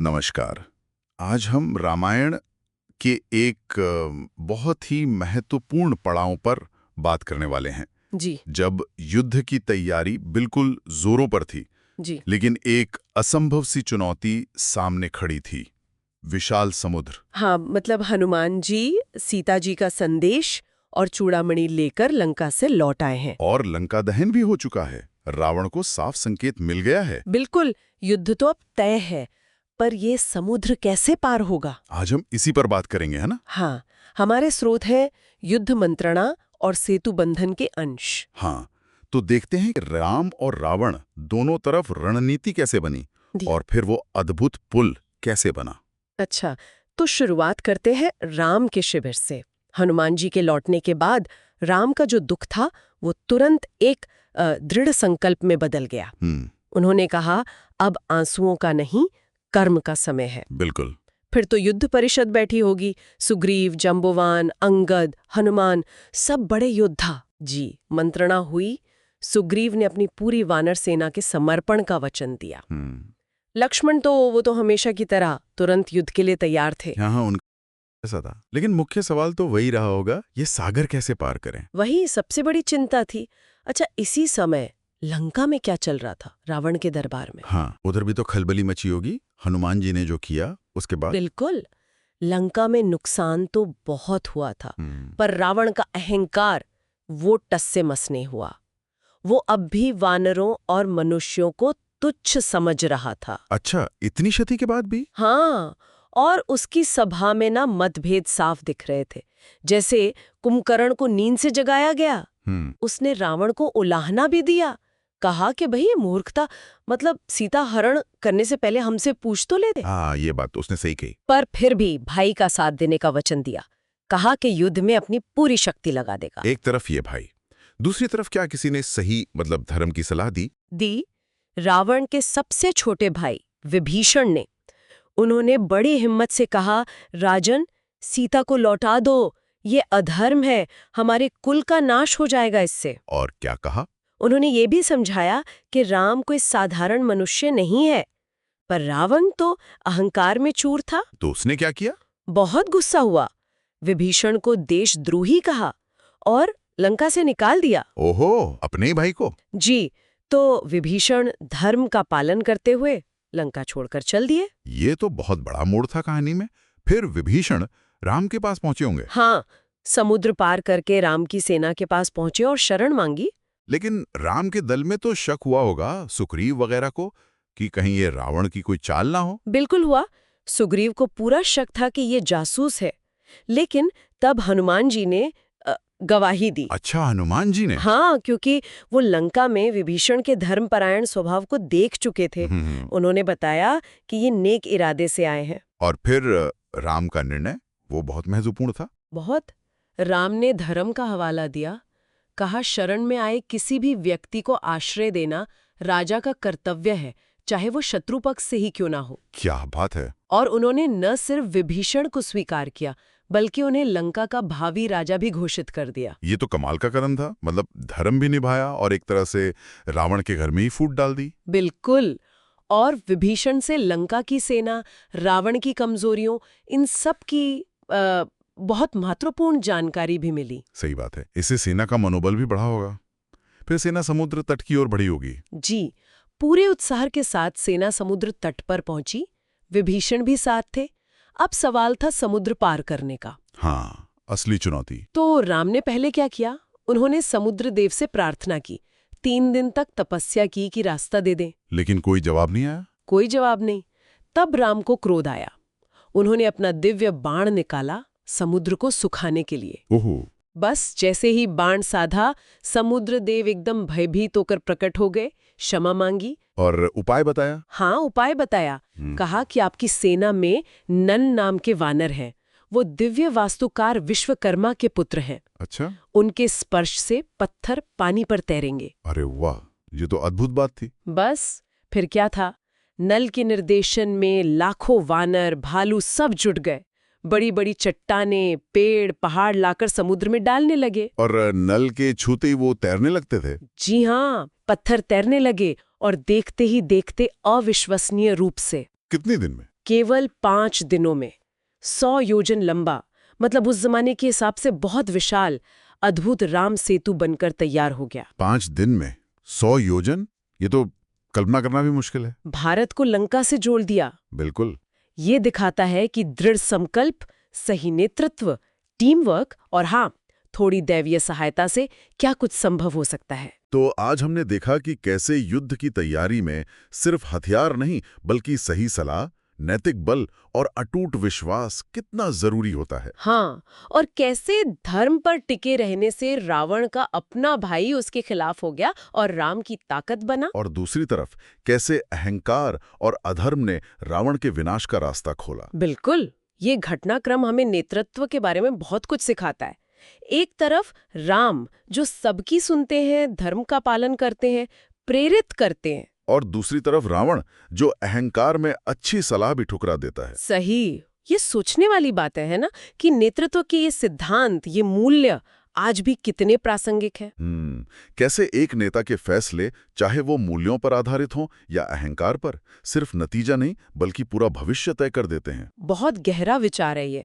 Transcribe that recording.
नमस्कार। आज हम रामायण के एक बहुत ही महत्वपूर्ण पड़ाव पर बात करने वाले हैं। जी। जब युद्ध की तैयारी बिल्कुल जोरों पर थी, जी। लेकिन एक असंभव सी चुनौती सामने खड़ी थी, विशाल समुद्र। हाँ, मतलब हनुमान जी सीता जी का संदेश और चूड़ामणि लेकर लंका से लौट आए हैं। और लंका दहन भी हो चुका है। रावण को साफ संकेत मिल गया है। बिल्कुल, युद्ध तो अब तय है, पर ये समुद्र कैसे पार होगा? आज हम इसी पर बात करेंगे, है ना? हाँ, हमारे स्रोत हैं युद्ध मंत्रणा और सेतु बंधन के अंश। हाँ, तो देखते हैं कि राम और रावण दोनों तरफ रणनीति कैसे बनी और फिर वो अद्भुत पुल कैसे बना। अच्छा, तो शुरुआत करते हैं राम के शिविर से। हनुमान जी के लौटने के बाद राम का जो दुख था वो तुरंत एक दृढ़ संकल्प में बदल गया। उन्होंने कहा, अब आंसुओं का नहीं, कर्म का समय है। बिल्कुल। फिर तो युद्ध परिषद बैठी होगी, सुग्रीव, जंबुवान, अंगद, हनुमान, सब बड़े योद्धा। जी, मंत्रणा हुई। सुग्रीव ने अपनी पूरी वानर सेना के समर्पण का वचन दिया। लक्ष्मण तो वो तो हमेशा की तरह तुरंत युद्ध के लिए तैयार थे। हाँ, उनका ऐसा था। लेकिन मुख्य सवाल तो वही रहा होगा, ये सागर कैसे पार करें। वही सबसे बड़ी चिंता थी। अच्छा, इसी समय लंका में क्या चल रहा था रावण के दरबार में? हाँ, उधर भी तो खलबली मची होगी। हनुमान जी ने जो किया उसके बाद। बिल्कुल, लंका में नुकसान तो बहुत हुआ था, पर रावण का अहंकार वो टस से मस नहीं हुआ। वो अब भी वानरों और मनुष्यों को तुच्छ समझ रहा था। अच्छा, इतनी क्षति के बाद भी? हाँ, और उसकी सभा में ना मतभेद साफ दिख रहे थे। जैसे कुंभकर्ण को नींद से जगाया गया, उसने रावण को उलाहना भी दिया। कहा कि भाई ये मूर्खता, मतलब सीता हरण करने से पहले हमसे पूछ तो लेते। हाँ, ये बात तो उसने सही कही। पर फिर भी भाई का साथ देने का वचन दिया। कहा कि युद्ध में अपनी पूरी शक्ति लगा देगा। एक तरफ ये भाई, दूसरी तरफ क्या किसी ने सही मतलब धर्म की सलाह दी? रावण के सबसे छोटे भाई विभीषण ने। उन्होंने बड़ी हिम्मत से कहा, राजन, सीता को लौटा दो, ये अधर्म है, हमारे कुल का नाश हो जाएगा इससे। और क्या कहा? उन्होंने ये भी समझाया कि राम कोई साधारण मनुष्य नहीं है। पर रावण तो अहंकार में चूर था। तो उसने क्या किया? बहुत गुस्सा हुआ, विभीषण को देशद्रोही कहा और लंका से निकाल दिया। ओहो, अपने ही भाई को? जी, तो विभीषण धर्म का पालन करते हुए लंका छोड़कर चल दिए। ये तो बहुत बड़ा मोड़ था कहानी में। फिर विभीषण राम के पास पहुंचे होंगे। हाँ, समुद्र पार करके राम की सेना के पास पहुंचे और शरण मांगी। लेकिन राम के दल में तो शक हुआ होगा सुग्रीव वगैरह को कि कहीं ये रावण की कोई चाल ना हो। बिल्कुल हुआ। सुग्रीव को पूरा शक था कि ये जासूस है। लेकिन तब हनुमान जी ने गवाही दी। अच्छा, हनुमान जी ने? हाँ, क्योंकि वो लंका में विभीषण के धर्मपरायण स्वभाव को देख चुके थे। उन्होंने बताया कि ये नेक इरादे से आए हैं। और फिर राम का निर्णय वो बहुत महत्वपूर्ण था। बहुत। राम ने धर्म का हवाला दिया। कहा, शरण में आए किसी भी व्यक्ति को आश्रय देना राजा का कर्तव्य है, चाहे वो शत्रु पक्ष से ही क्यों ना हो। क्या बात है। और उन्होंने न सिर्फ विभीषण को स्वीकार किया, बल्कि उन्हें लंका का भावी राजा भी घोषित कर दिया। ये तो कमाल का कदम था। मतलब धर्म भी निभाया और एक तरह से रावण के घर में ही फूट डाल दी। बिल्कुल। और विभीषण से लंका की सेना, रावण की कमजोरियों, इन सब की बहुत महत्वपूर्ण जानकारी भी मिली। सही बात है। इससे सेना का मनोबल भी बढ़ा होगा। फिर सेना समुद्र तट की ओर बढ़ी होगी। जी, पूरे उत्साह के साथ सेना समुद्र तट पर पहुंची। विभीषण भी साथ थे। अब सवाल था समुद्र पार करने का। हाँ, असली चुनौती। तो राम ने पहले क्या किया? उन्होंने समुद्र देव से प्रार्थना की, 3 दिन तक तपस्या की कि रास्ता दे दें। लेकिन कोई जवाब नहीं आया। कोई जवाब नहीं। तब राम को क्रोध आया। उन्होंने अपना दिव्य बाण निकाला समुद्र को सुखाने के लिए। ओहो। बस जैसे ही बाण साधा, समुद्र देव एकदम भयभीत होकर प्रकट हो गए, क्षमा मांगी। और उपाय बताया? हाँ, उपाय बताया। कहा कि आपकी सेना में नल नाम के वानर हैं। वो दिव्य वास्तुकार विश्वकर्मा के पुत्र हैं। अच्छा। उनके स्पर्श से पत्थर पानी पर तैरेंगे। अरे वाह, ये तो अद्भुत बात थी। बस फिर क्या था, नल के निर्देशन में लाखों वानर, भालू सब जुट गए। बड़ी बड़ी चट्टानें, पेड़, पहाड़ लाकर समुद्र में डालने लगे। और नल के छूते ही वो तैरने लगते थे? जी हाँ, पत्थर तैरने लगे और देखते ही देखते अविश्वसनीय रूप से। कितने दिन में? केवल 5 दिनों में 100 योजन लंबा, मतलब उस जमाने के हिसाब से बहुत विशाल, अद्भुत राम सेतु बनकर तैयार हो गया। 5 दिन में 100 योजन? ये तो कल्पना करना भी मुश्किल है। भारत को लंका से जोड़ दिया। बिल्कुल। ये दिखाता है कि दृढ़ संकल्प, सही नेतृत्व, टीम वर्क और हाँ, थोड़ी दैवीय सहायता से क्या कुछ संभव हो सकता है। तो आज हमने देखा कि कैसे युद्ध की तैयारी में सिर्फ हथियार नहीं, बल्कि सही सलाह, नैतिक बल और अटूट विश्वास कितना जरूरी होता है। हाँ, और कैसे धर्म पर टिके रहने से रावण का अपना भाई उसके खिलाफ हो गया और राम की ताकत बना। और दूसरी तरफ कैसे अहंकार और अधर्म ने रावण के विनाश का रास्ता खोला। बिल्कुल, ये घटनाक्रम हमें नेतृत्व के बारे में बहुत कुछ सिखाता है। एक तरफ राम जो सबकी सुनते हैं, धर्म का पालन करते हैं, प्रेरित करते हैं, और दूसरी तरफ रावण जो अहंकार में अच्छी सलाह भी ठुकरा देता है। सही। ये सोचने वाली बात है ना, कि नेतृत्व के ये सिद्धांत, ये मूल्य आज भी कितने प्रासंगिक हैं। कैसे एक नेता के फैसले, चाहे वो मूल्यों पर आधारित हों या अहंकार पर, सिर्फ नतीजा नहीं बल्कि पूरा भविष्य तय कर देते हैं। बहुत गहरा विचार है ये।